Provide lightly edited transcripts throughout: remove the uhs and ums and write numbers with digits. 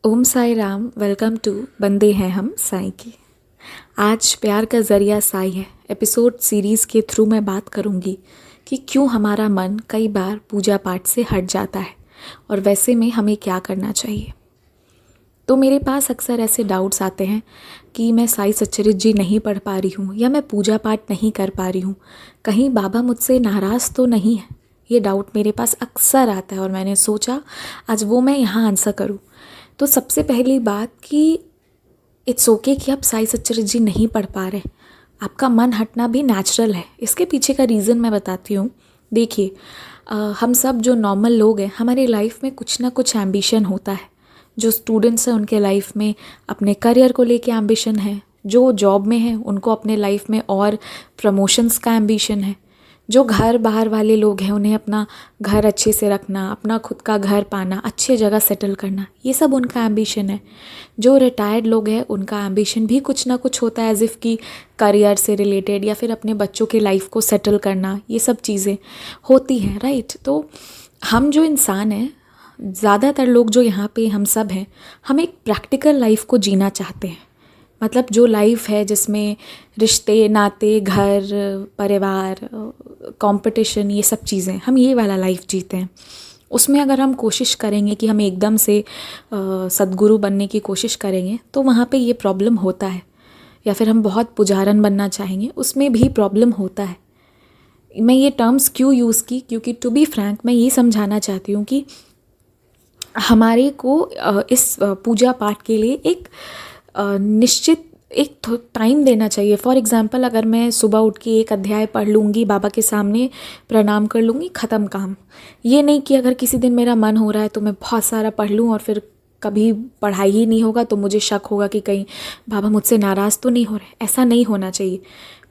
Om Sai Ram. Welcome to बंदे हैं हम साई की। आज प्यार का ज़रिया साई है एपिसोड सीरीज़ के थ्रू मैं बात करूँगी कि क्यों हमारा मन कई बार पूजा पाठ से हट जाता है और वैसे में हमें क्या करना चाहिए। तो मेरे पास अक्सर ऐसे डाउट्स आते हैं कि मैं साई सच्चरित्र जी नहीं पढ़ पा रही हूँ या मैं पूजा पाठ नहीं कर पा रही हूँ, कहीं बाबा मुझसे नाराज़ तो नहीं है। ये डाउट मेरे पास अक्सर आता है और मैंने सोचा आज वो मैं यहाँ आंसर करूँ। तो सबसे पहली बात कि इट्स ओके कि आप साई सच्चरित्र जी नहीं पढ़ पा रहे, आपका मन हटना भी नेचुरल है। इसके पीछे का रीज़न मैं बताती हूँ। देखिए, हम सब जो नॉर्मल लोग हैं हमारी लाइफ में कुछ ना कुछ एम्बिशन होता है। जो स्टूडेंट्स हैं उनके लाइफ में अपने करियर को लेके एम्बिशन है, जो जॉब में हैं उनको अपने लाइफ में और प्रमोशंस का एम्बिशन है, जो घर बाहर वाले लोग हैं उन्हें अपना घर अच्छे से रखना, अपना खुद का घर पाना, अच्छे जगह सेटल करना, ये सब उनका एम्बिशन है। जो रिटायर्ड लोग हैं उनका एम्बिशन भी कुछ ना कुछ होता है, एज इफ़ कि करियर से रिलेटेड या फिर अपने बच्चों के लाइफ को सेटल करना, ये सब चीज़ें होती हैं, राइट। तो हम जो इंसान हैं, ज़्यादातर लोग जो यहाँ पे हम सब हैं, हम एक प्रैक्टिकल लाइफ को जीना चाहते हैं। मतलब जो लाइफ है जिसमें रिश्ते, नाते, घर, परिवार, कंपटीशन, ये सब चीज़ें, हम ये वाला लाइफ जीते हैं। उसमें अगर हम कोशिश करेंगे कि हम एकदम से सद्गुरु बनने की कोशिश करेंगे तो वहाँ पे ये प्रॉब्लम होता है। या फिर हम बहुत पुजारन बनना चाहेंगे, उसमें भी प्रॉब्लम होता है। मैं ये टर्म्स क्यों यूज़ की, क्योंकि टू बी फ्रैंक मैं ये समझाना चाहती हूँ कि हमारे को इस पूजा पाठ के लिए एक निश्चित एक टाइम देना चाहिए। फॉर एग्ज़ाम्पल, अगर मैं सुबह उठ के एक अध्याय पढ़ लूँगी, बाबा के सामने प्रणाम कर लूँगी, ख़त्म काम। ये नहीं कि अगर किसी दिन मेरा मन हो रहा है तो मैं बहुत सारा पढ़ लूँ और फिर कभी पढ़ाई ही नहीं होगा तो मुझे शक होगा कि कहीं बाबा मुझसे नाराज़ तो नहीं हो रहे। ऐसा नहीं होना चाहिए,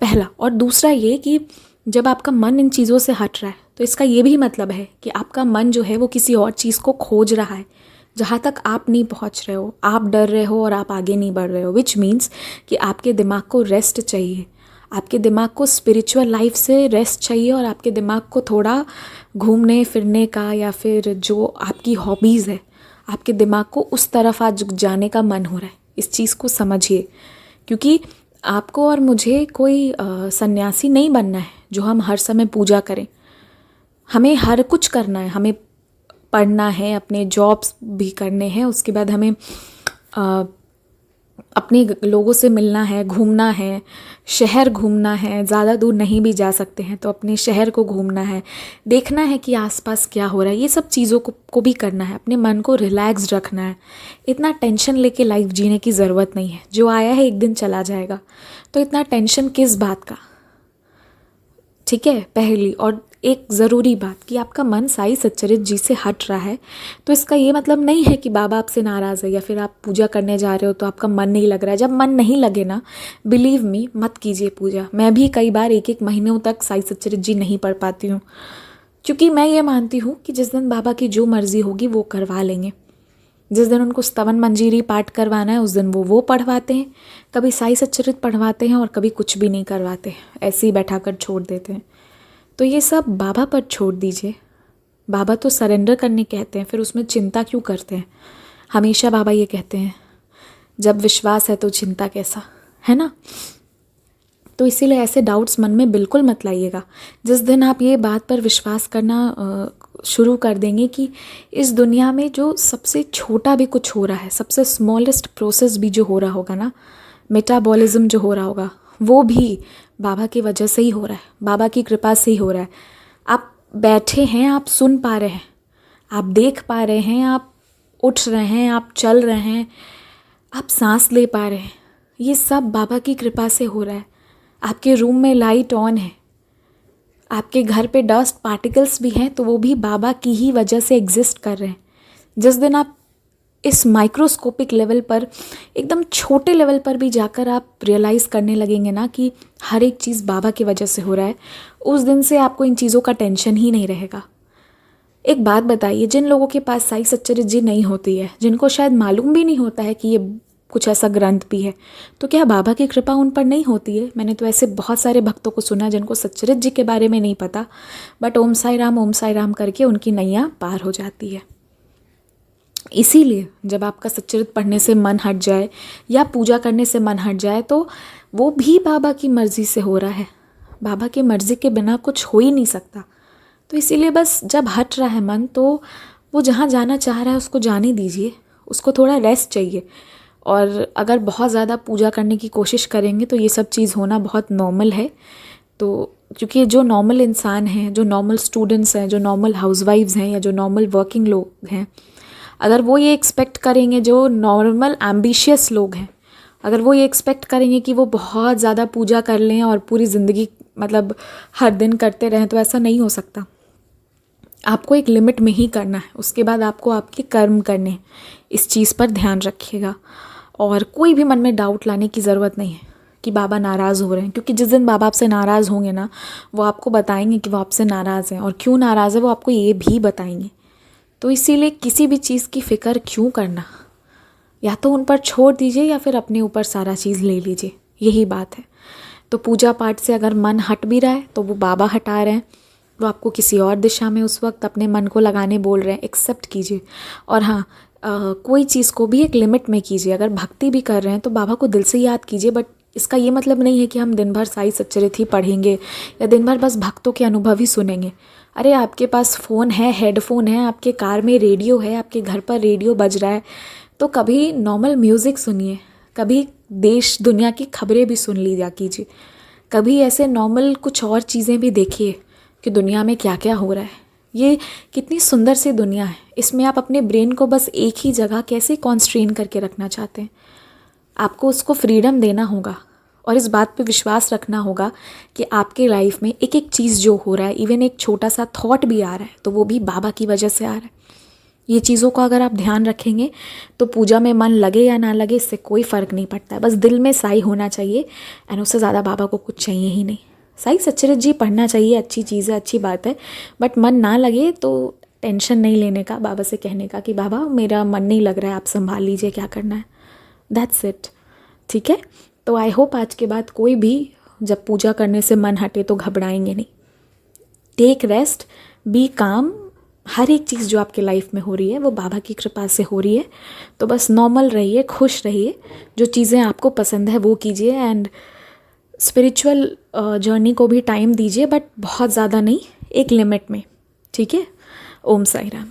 पहला। और दूसरा ये कि जब आपका मन इन चीज़ों से हट रहा है तो इसका ये भी मतलब है कि आपका मन जो है वो किसी और चीज़ को खोज रहा है जहाँ तक आप नहीं पहुँच रहे हो। आप डर रहे हो और आप आगे नहीं बढ़ रहे हो, विच मीन्स कि आपके दिमाग को रेस्ट चाहिए, आपके दिमाग को स्पिरिचुअल लाइफ से रेस्ट चाहिए और आपके दिमाग को थोड़ा घूमने फिरने का या फिर जो आपकी हॉबीज़ है, आपके दिमाग को उस तरफ आज जाने का मन हो रहा है। इस चीज़ को समझिए, क्योंकि आपको और मुझे कोई सन्यासी नहीं बनना है जो हम हर समय पूजा करें। हमें हर कुछ करना है, हमें पढ़ना है, अपने जॉब्स भी करने हैं, उसके बाद हमें अपने लोगों से मिलना है, घूमना है, शहर घूमना है। ज़्यादा दूर नहीं भी जा सकते हैं तो अपने शहर को घूमना है, देखना है कि आसपास क्या हो रहा है। ये सब चीज़ों को भी करना है, अपने मन को रिलैक्स रखना है। इतना टेंशन लेके लाइफ जीने की ज़रूरत नहीं है। जो आया है एक दिन चला जाएगा, तो इतना टेंशन किस बात का, ठीक है। पहली और एक ज़रूरी बात कि आपका मन साई सच्चरित्र जी से हट रहा है तो इसका ये मतलब नहीं है कि बाबा आपसे नाराज़ है या फिर आप पूजा करने जा रहे हो तो आपका मन नहीं लग रहा है। जब मन नहीं लगे ना, बिलीव मी, मत कीजिए पूजा। मैं भी कई बार एक एक महीनों तक साई सच्चरित्र जी नहीं पढ़ पाती हूँ, क्योंकि मैं ये मानती हूँ कि जिस दिन बाबा की जो मर्ज़ी होगी वो करवा लेंगे। जिस दिन उनको स्तवन मंजीरी पाठ करवाना है उस दिन वो पढ़वाते हैं, कभी साई सच्चरित्र पढ़वाते हैं और कभी कुछ भी नहीं करवाते, ऐसे ही बैठा कर छोड़ देते हैं। तो ये सब बाबा पर छोड़ दीजिए। बाबा तो सरेंडर करने कहते हैं, फिर उसमें चिंता क्यों करते हैं। हमेशा बाबा ये कहते हैं जब विश्वास है तो चिंता कैसा, है ना। तो इसीलिए ऐसे डाउट्स मन में बिल्कुल मत लाइएगा। जिस दिन आप ये बात पर विश्वास करना शुरू कर देंगे कि इस दुनिया में जो सबसे छोटा भी कुछ हो रहा है, सबसे स्मॉलेस्ट प्रोसेस भी जो हो रहा होगा ना, मेटाबॉलिज्म जो हो रहा होगा, वो भी बाबा की वजह से ही हो रहा है, बाबा की कृपा से ही हो रहा है। आप बैठे हैं, आप सुन पा रहे हैं, आप देख पा रहे हैं, आप उठ रहे हैं, आप चल रहे हैं, आप सांस ले पा रहे हैं, ये सब बाबा की कृपा से हो रहा है। आपके रूम में लाइट ऑन है, आपके घर पे डस्ट पार्टिकल्स भी हैं तो वो भी बाबा की ही वजह से एग्जिस्ट कर रहे हैं। जिस दिन आप इस माइक्रोस्कोपिक लेवल पर, एकदम छोटे लेवल पर भी जाकर आप रियलाइज़ करने लगेंगे ना कि हर एक चीज़ बाबा की वजह से हो रहा है, उस दिन से आपको इन चीज़ों का टेंशन ही नहीं रहेगा। एक बात बताइए, जिन लोगों के पास साई सच्चरित्र जी नहीं होती है, जिनको शायद मालूम भी नहीं होता है कि ये कुछ ऐसा ग्रंथ भी है, तो क्या बाबा की कृपा उन पर नहीं होती है। मैंने तो ऐसे बहुत सारे भक्तों को सुना जिनको सच्चरित्र जी के बारे में नहीं पता, बट ओम साई राम करके उनकी नैया पार हो जाती है। इसीलिए जब आपका सच्चरित्र पढ़ने से मन हट जाए या पूजा करने से मन हट जाए तो वो भी बाबा की मर्ज़ी से हो रहा है। बाबा की मर्ज़ी के बिना कुछ हो ही नहीं सकता। तो इसीलिए बस जब हट रहा है मन तो वो जहाँ जाना चाह रहा है उसको जाने दीजिए, उसको थोड़ा रेस्ट चाहिए। और अगर बहुत ज़्यादा पूजा करने की कोशिश करेंगे तो ये सब चीज़ होना बहुत नॉर्मल है। तो क्योंकि जो नॉर्मल इंसान हैं, जो नॉर्मल स्टूडेंट्स हैं, जो नॉर्मल हाउसवाइफ्स हैं या जो नॉर्मल वर्किंग लोग हैं, अगर वो ये एक्सपेक्ट करेंगे, जो नॉर्मल एम्बिशियस लोग हैं, अगर वो ये एक्सपेक्ट करेंगे कि वो बहुत ज़्यादा पूजा कर लें और पूरी ज़िंदगी मतलब हर दिन करते रहें, तो ऐसा नहीं हो सकता। आपको एक लिमिट में ही करना है, उसके बाद आपको आपके कर्म करने हैं। इस चीज़ पर ध्यान रखिएगा और कोई भी मन में डाउट लाने की ज़रूरत नहीं है कि बाबा नाराज़ हो रहे हैं, क्योंकि जिस दिन बाबा आपसे नाराज़ होंगे ना, वो आपको बताएंगे कि वो आपसे नाराज़ हैं और क्यों नाराज़ है वो आपको ये भी बताएंगे। तो इसीलिए किसी भी चीज़ की फ़िक्र क्यों करना, या तो उन पर छोड़ दीजिए या फिर अपने ऊपर सारा चीज़ ले लीजिए, यही बात है। तो पूजा पाठ से अगर मन हट भी रहा है तो वो बाबा हटा रहे हैं, वो आपको किसी और दिशा में उस वक्त अपने मन को लगाने बोल रहे हैं, एक्सेप्ट कीजिए। और हाँ, कोई चीज़ को भी एक लिमिट में कीजिए। अगर भक्ति भी कर रहे हैं तो बाबा को दिल से याद कीजिए, बट इसका ये मतलब नहीं है कि हम दिन भर साई सच्चरित्र ही पढ़ेंगे या दिन भर बस भक्तों के अनुभव ही सुनेंगे। अरे आपके पास फ़ोन है, हेडफोन है, आपके कार में रेडियो है, आपके घर पर रेडियो बज रहा है, तो कभी नॉर्मल म्यूज़िक सुनिए, कभी देश दुनिया की खबरें भी सुन लीजिए कीजिए, कभी ऐसे नॉर्मल कुछ और चीज़ें भी देखिए कि दुनिया में क्या क्या हो रहा है। ये कितनी सुंदर सी दुनिया है, इसमें आप अपने ब्रेन को बस एक ही जगह कैसे कॉन्स्ट्रेन करके रखना चाहते हैं। आपको उसको फ्रीडम देना होगा और इस बात पे विश्वास रखना होगा कि आपके लाइफ में एक एक चीज़ जो हो रहा है, इवन एक छोटा सा थॉट भी आ रहा है, तो वो भी बाबा की वजह से आ रहा है। ये चीज़ों का अगर आप ध्यान रखेंगे तो पूजा में मन लगे या ना लगे इससे कोई फ़र्क नहीं पड़ता है। बस दिल में साई होना चाहिए एंड उससे ज़्यादा बाबा को कुछ चाहिए ही नहीं। साई सच्चरित्र जी पढ़ना चाहिए, अच्छी चीज़ है, अच्छी बात है, बट मन ना लगे तो टेंशन नहीं लेने का, बाबा से कहने का कि बाबा मेरा मन नहीं लग रहा है, आप संभाल लीजिए, क्या करना है, दैट्स इट। ठीक है, तो आई होप आज के बाद कोई भी जब पूजा करने से मन हटे तो घबराएंगे नहीं। टेक रेस्ट, बी काम। हर एक चीज़ जो आपके लाइफ में हो रही है वो बाबा की कृपा से हो रही है, तो बस नॉर्मल रहिए, खुश रहिए, जो चीज़ें आपको पसंद है वो कीजिए एंड स्पिरिचुअल जर्नी को भी टाइम दीजिए, बट बहुत ज़्यादा नहीं, एक लिमिट में। ठीक है, ओम साई राम।